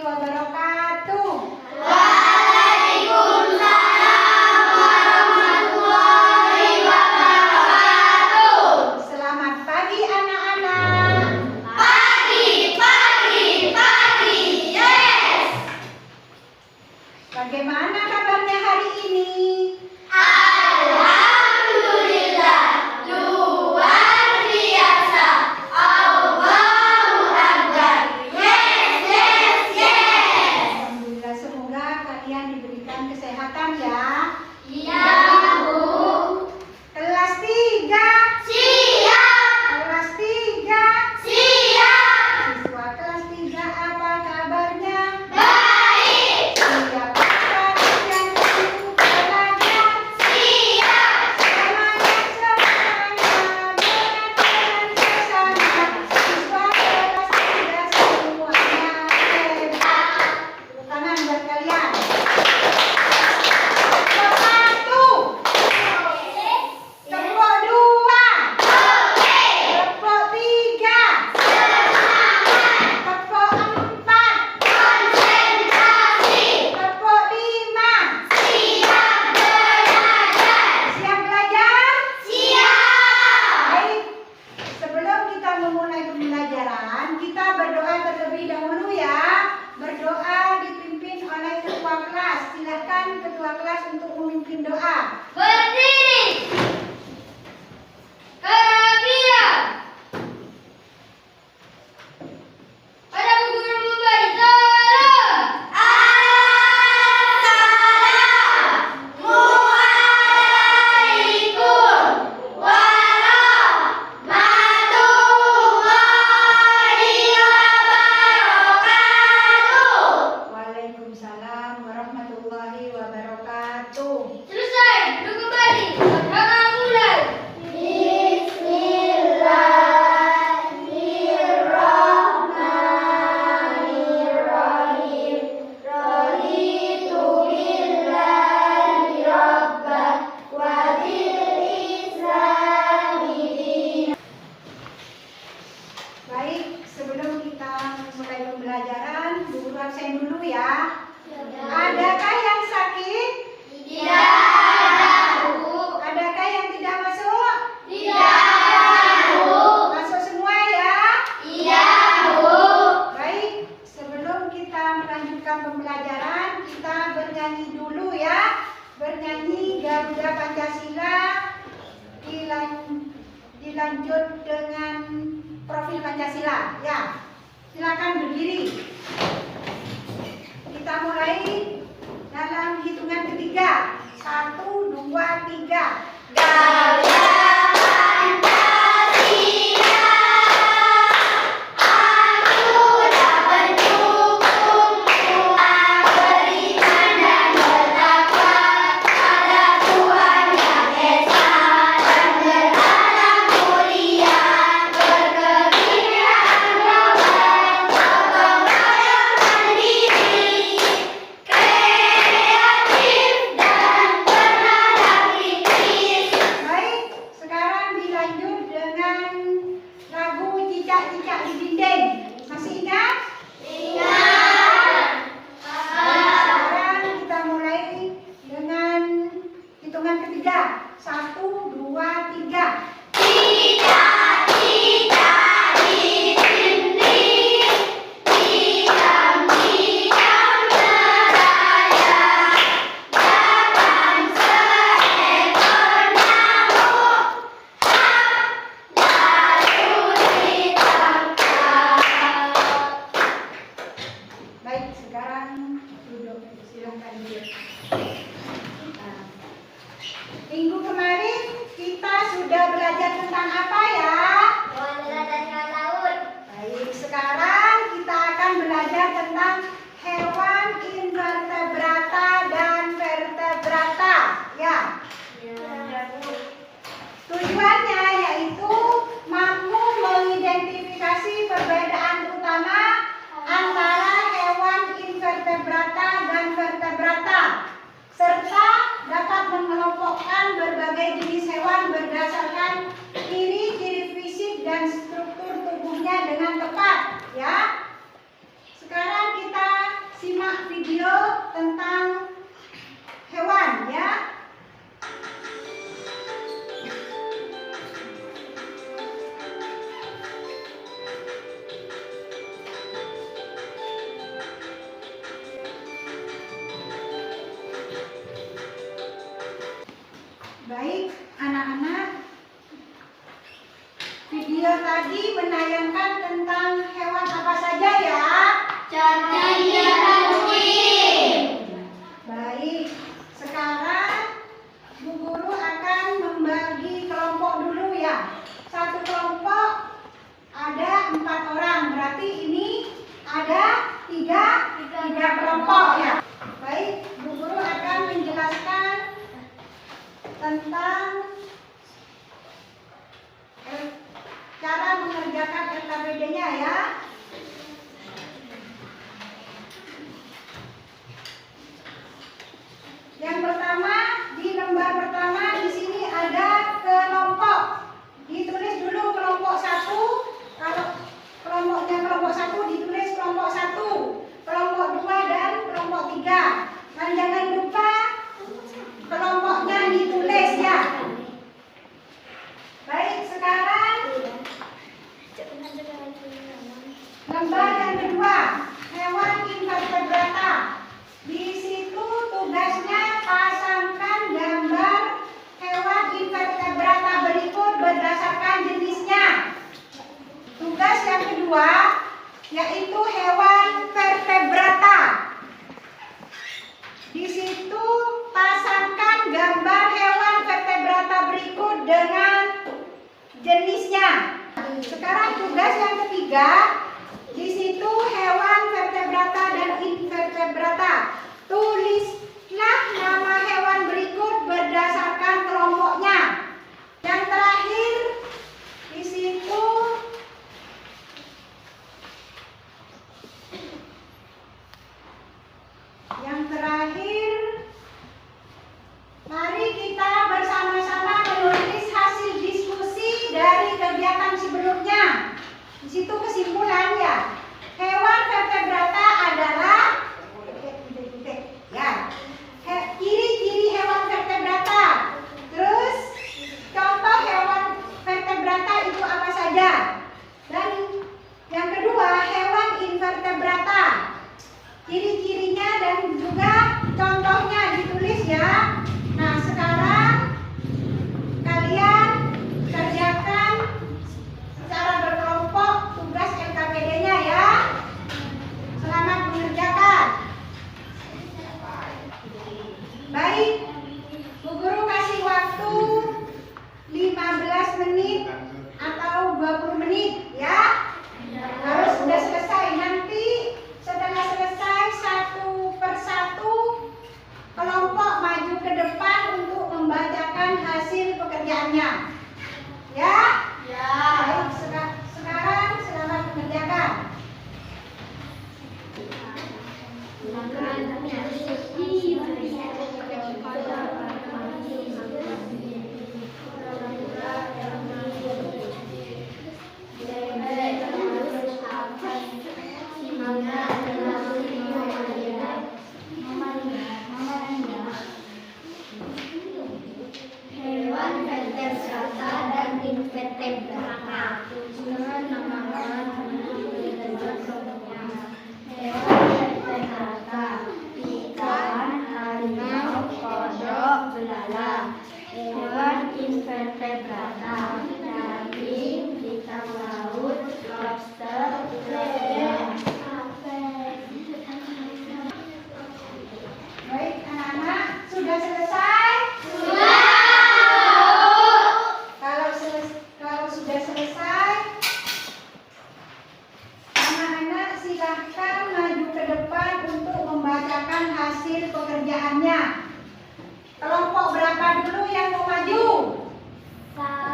wabarakatuh. Waalaikumsalam warahmatullahi wabarakatuh. Selamat pagi anak-anak. Pagi, yes. Bagaimana kabarnya hari ini? Alhamdulillah, luar biasa. Allahu Akbar. Yes. Alhamdulillah, semoga kalian diberikan kesehatan ya. Iya, Bu. Kelas 3. Siap. Kelas 3. Siap. Siswa kelas 3 apa kabarnya? Baik. Siap kalian untuk belajar. Siap. Semangat dengan sesama. Siswa kelas 3 semuanya hebat. Tepuk tangan buat kalian. Tepuk 1. Tepuk 2. Tepuk 3. Tepuk 4. Konsentrasi. Tepuk 5. Siap belajar. Siap belajar? Siap. Baik, sebelum kita memulai pembelajaran, kita berdoa terlebih dahulu ya. Berdoa dipimpin oleh ketua kelas. Silakan ketua kelas untuk memimpin doa. Berdiri. Kerapian. Pada guru membaca. Assalamualaikum warahmatullahi wabarakatuh. Waalaikumsalam warahmatullahi wabarakatuh. Selesai, duduk kembali. Sekarang mulai. Bismillahirrahmanirrahim. Raditu billahi rabban wa bil islami dinan. Baik, sebelum kita mulai pembelajaran, guru absen dulu ya. Adakah yang sakit? Tidak ada, Bu. Adakah yang tidak masuk? Tidak ada, Bu. Masuk semua ya. Iya, Bu. Baik, sebelum kita melanjutkan pembelajaran, kita bernyanyi dulu ya. Bernyanyi Garuda Pancasila, dilanjut dengan profil Pancasila. Ya, silakan berdiri. Kita mulai dalam hitungan ketiga. 1, 2, 3. Garuda Pancasila, aku dapat mendukungmu, beriman dan bertakwa pada Tuhan Yang Esa, dan berharap mulia, berkebudayaan global, gotong royong mandiri, kreatif dan bernada kritis. Baik, membayangkan tentang hewan apa saja ya? Baik, sekarang Bu Guru akan membagi kelompok dulu ya. Satu kelompok ada 4 orang, berarti ini ada tiga kelompok ya. Baik, Bu Guru akan menjelaskan tentang cara mengerjakan LKPD-nya ya. Yang pertama, di lembar pertama di sini ada kelompok. Ditulis dulu kelompok 1. Kalau kelompoknya kelompok 1 ditulis kelompok 1, kelompok 2 dan kelompok 3. Dan jangan lupa kelompoknya ditulis ya. Baik, sekarang lembar yang kedua, hewan invertebrata. Di situ tugasnya pasangkan gambar hewan invertebrata berikut berdasarkan jenisnya. Tugas yang kedua yaitu hewan vertebrata. Di situ pasangkan gambar hewan vertebrata berikut dengan jenisnya. Sekarang tugas yang ketiga, di situ hewan vertebrata dan invertebrata. Tulislah nama hewan berikut berdasarkan kelompoknya. Yang terakhir, di situ mari kita bersama-sama menulis hasil diskusi dari kegiatan sebelumnya. Di situ kesimpulan ya, hewan vertebrata adalah ya, ciri-ciri hewan vertebrata. Terus contoh hewan vertebrata itu apa saja? Dan yang kedua, hewan invertebrata. Ciri-cirinya dan juga contohnya ditulis ya. Nah, sekarang kalian kerjakan secara berkelompok tugas LKPD-nya ya. Selamat mengerjakan. Baik, Bu Guru kasih waktu 15 menit atau 20 menit ya. Harus sudah selesai. Nanti setelah selesai satu persatu kelompok maju ke depan untuk membacakan hasil pekerjaannya. Ya? Ya. Baik, sekarang selamat mengerjakan. Hewan vertebrata dan invertebrata. Hewan vertebrata: ikan, harimau, kodok, belalang. Hewan invertebrata: daging, ikan laut, lobster, lele. Baik, anak-anak sudah selesai? Kalau sudah selesai, anak-anak silahkan maju ke depan untuk membacakan hasil pekerjaannya. Kelompok berapa dulu yang mau maju?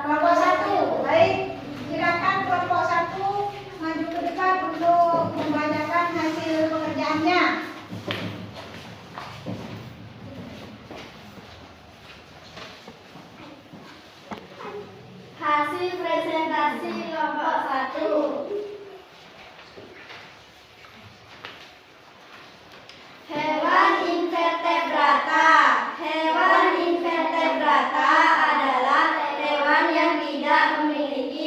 Kelompok 1. Baik, silakan kelompok 1 maju ke depan untuk membacakan hasil pekerjaannya. Hasil presentasi kelompok 1. Hewan invertebrata. Hewan invertebrata adalah hewan yang tidak memiliki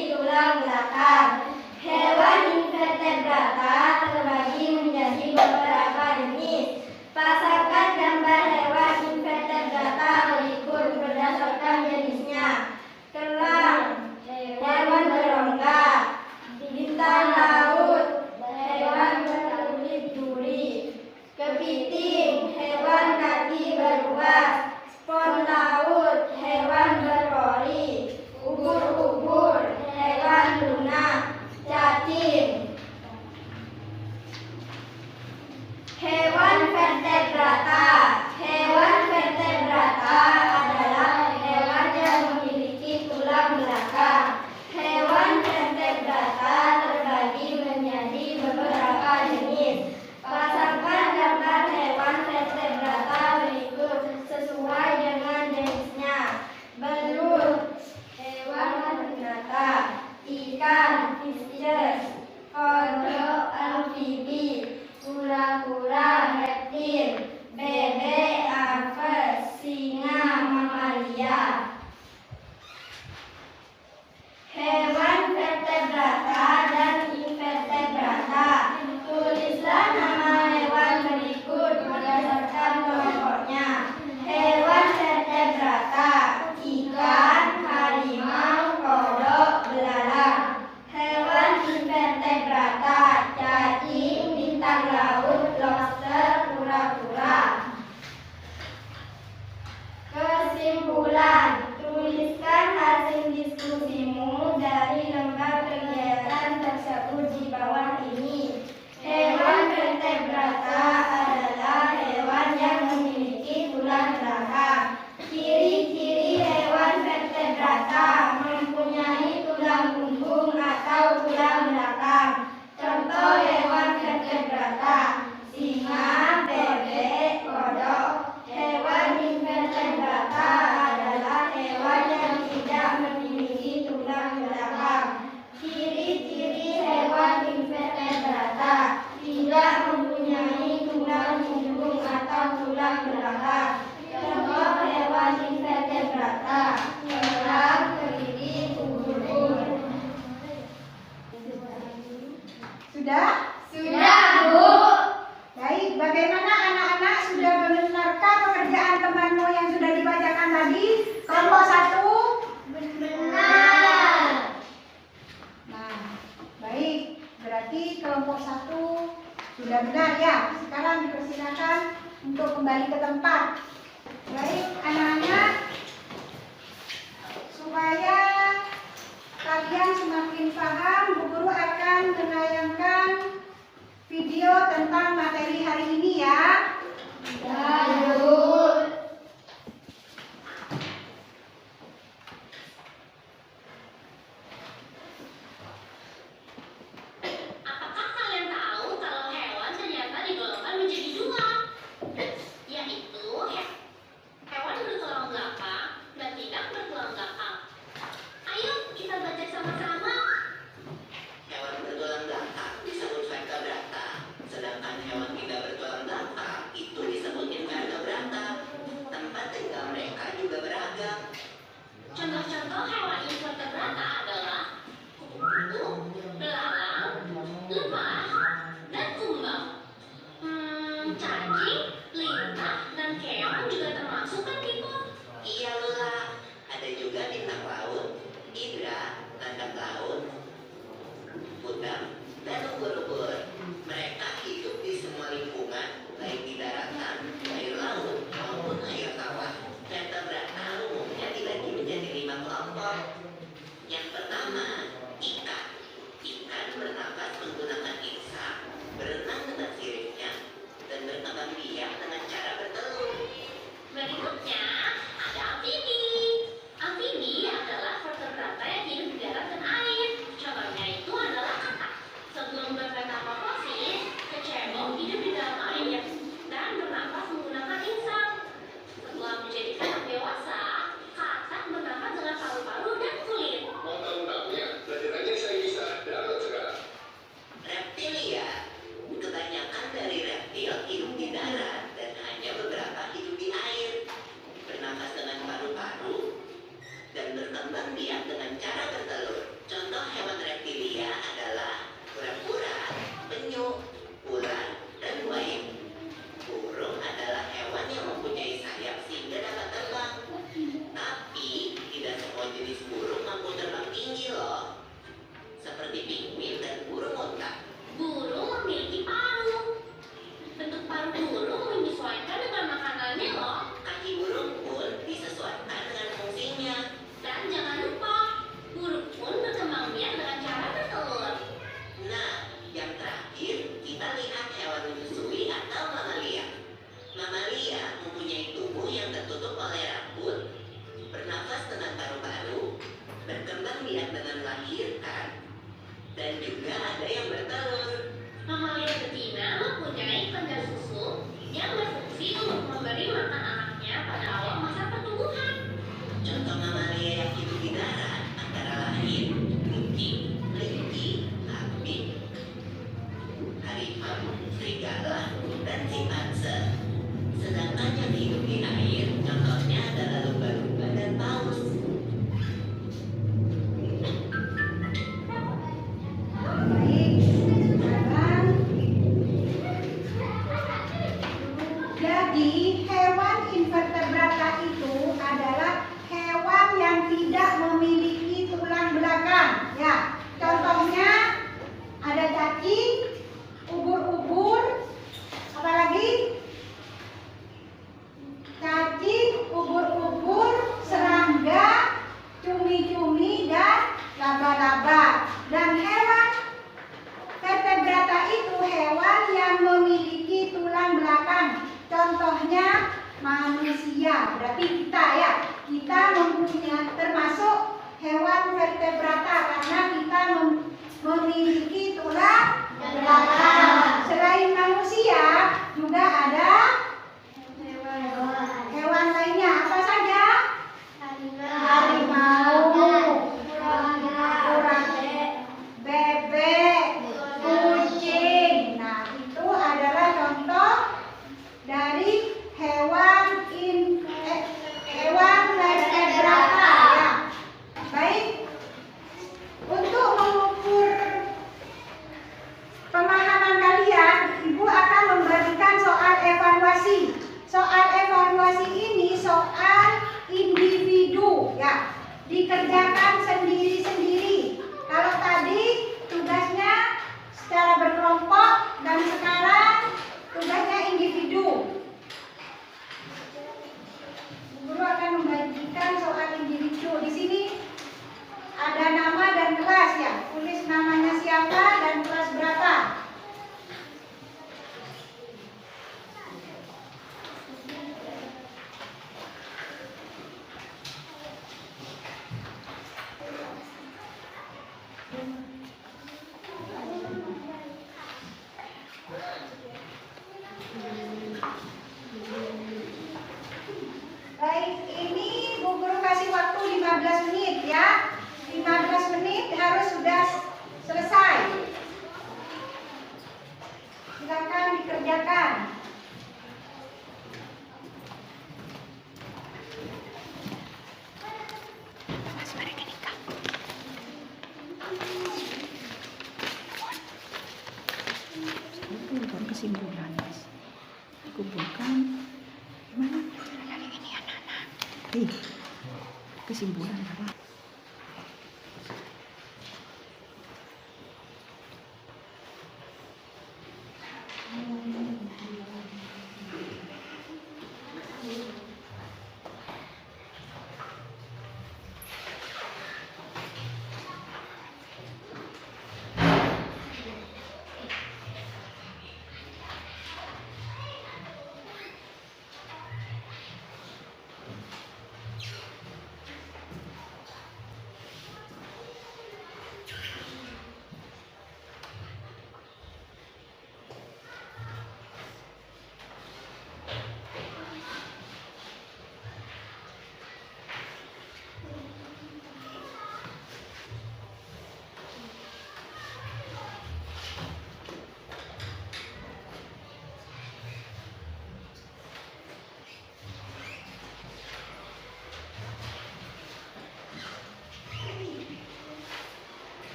sudah? Sudah, Bu. Baik, bagaimana anak-anak sudah mendengarkan pekerjaan temanmu yang sudah dibacakan tadi? Kelompok 1? Benar. Nah, baik. Berarti kelompok 1 sudah benar ya. Sekarang dipersilakan untuk kembali ke tempat. Baik, anak-anak. Supaya kalian semakin paham, Bu Guru akan menayangkan video tentang materi hari ini ya. Ya, Bu. Apakah kalian tahu kalau hewan ternyata digolongkan menjadi dua? Yaitu hewan bertulang belakang dan tidak bertulang belakang. Ayo kita baca sama-sama. Hewan bertulang belakang disebut vertebrata, sedangkan hewan tidak bertulang belakang itu disebut invertebrata. Tempat tinggal mereka juga beragam. Contoh-contoh hewan invertebrata adalah kupu-kupu, belalang, lebah, dan kumbang. Cacing, lintah, dan keong juga termasuk kan, Kiko? Iya, Lula. Ada juga bintang laut, hidra, landak laut, udang, dan ubur-ubur. Mereka hidup di semua lingkungan, baik di daratan, air laut, maupun air tawar. Vertebrata umumnya dibagi menjadi 5 kelompok. Yang pertama, ikan. Ikan bernafas menggunakan insang, berenang dengan siripnya, dan berkembang biak dengan cara bertelur. Berikutnya, ada amfibi. Amfibi adalah vertebrata yang hidup di darat dan air. Contohnya itu adalah katak. Sebelum bermetamorfosis, kecebong hidup di dalam air dan bernafas menggunakan insang. Setelah menjadi katak dewasa, katak bernafas dengan paru-paru dan kulit. Mau tahu namanya? Belajar aja saya bisa. Dapat sekarang. Reptilia. Kebanyakan dari reptil hidup di darat dan hanya beberapa hidup di air. Bernafas dengan paru-paru dan berkembang biak dengan cara bertelur. Contoh hewan reptilia adalah kura-kura, penyu, ular, dan buaya. Burung adalah hewan yang mempunyai sayap sehingga dapat terbang. Tapi tidak semua jenis burung mampu terbang tinggi loh. Seperti penguin dan burung onta. Burung memiliki paru. Bentuk paru burung menyesuaikan dengan makanannya loh. Kaki burung pun disesuaikan dengan fungsinya. Dan jangan lupa, burung pun berkembang biak dengan cara bertelur. Nah, yang terakhir kita lihat hewan menyusui atau mamalia. Mamalia mempunyai tubuh yang tertutup oleh rambut, bernafas dengan paru-paru, berkembang biak dengan melahirkan, dan juga ada yang bertelur. Mamalia betina mempunyai kelenjar susu yang berfungsi untuk memberi makan anaknya pada awal masa pertumbuhan. Contoh mamalia yang hidup di darat antara lain kucing, kelinci, kambing, harimau, serigala, dan simpanse. Sedangkan yang hidup di air contohnya adalah lumba-lumba dan paus. Baik, sekarang jadi hewan invertebrata itu adalah hewan yang tidak memiliki tulang belakang. Ya, contohnya ada cacing, ubur-ubur, apalagi cacing, ubur-ubur, serangga, cumi-cumi, dan laba-laba. Dan hewan vertebrata itu hewan yang memiliki tulang belakang. Contohnya manusia. Berarti kita ya. Kita mempunyai termasuk hewan vertebrata karena kita memiliki tulang belakang. Selain manusia juga ada hewan lainnya. Apa saja? Harimau, bebek, kucing. Nah, itu adalah contoh dari hewan vertebrata ya. Baik. Untuk mengukur dikerjakan sendiri-sendiri. Kalau tadi tugasnya secara berkelompok dan sekarang tugasnya individu. Guru akan membagikan soal individu. Di sini ada nama dan kelas ya. Tulis namanya siapa dan kelas berapa. Baik, ini Bu Guru kasih waktu 15 menit ya. 15 menit harus sudah selesai. Silakan dikerjakan. Bukan kesimpulan, Mas. Kumpulkan gimana? Ini anak-anak. Kesimpulan apa?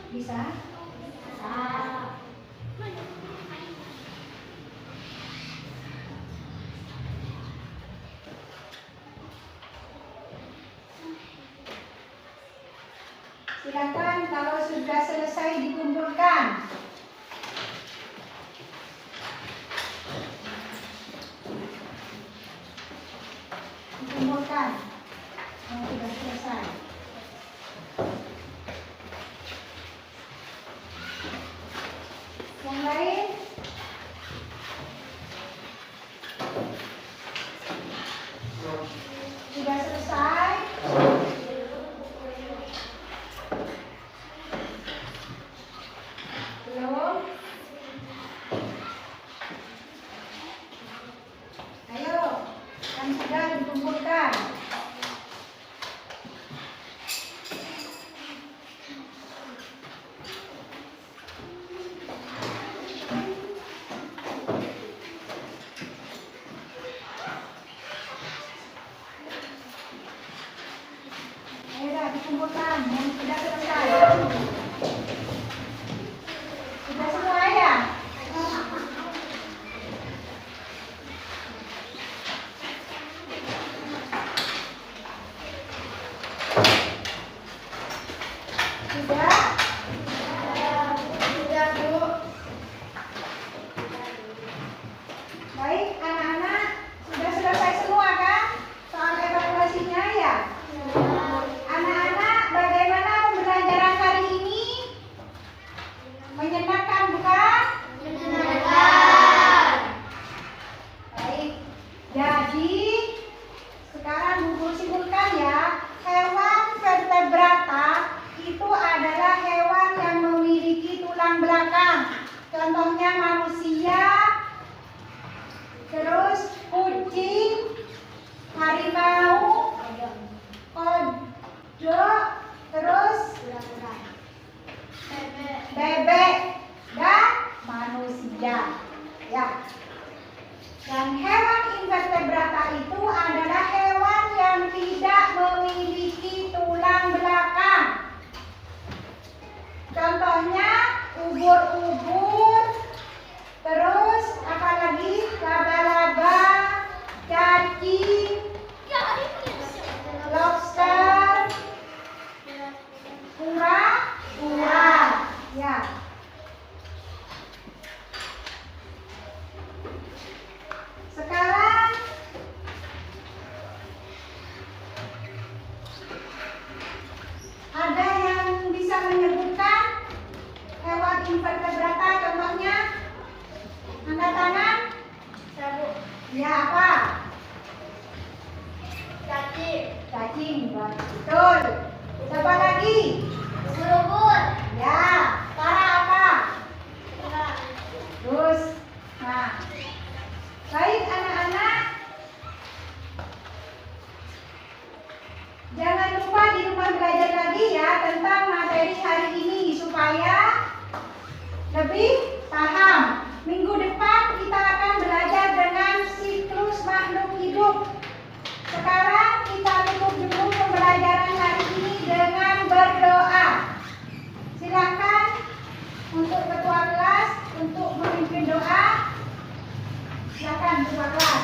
Bisa? Silakan kalau sudah selesai dikumpulkan. Dikumpulkan. Yang sudah selesai. Yang lain? Sudah selesai? Belum? Ayo, kan sudah dikumpulkan. Ya, ya. Dan hewan invertebrata itu adalah hewan yang tidak memiliki tulang belakang. Contohnya ubur-ubur, terus apa lagi? Laba-laba, cacing, lobster, kura-kura. Ya. Sekarang ada yang bisa menyebutkan hewan invertebrata, contohnya? Angkat tangan. Ya, apa? Cacing, betul. Coba lagi. Ya, para apa? Terus, nah, baik anak-anak, jangan lupa di rumah belajar lagi ya tentang materi hari ini supaya lebih paham. Minggu depan kita akan belajar dengan siklus makhluk hidup. Sekarang kita tutup dulu pembelajaran hari ini dengan berdoa. Silakan untuk ketua kelas untuk memimpin doa. Silakan ketua kelas.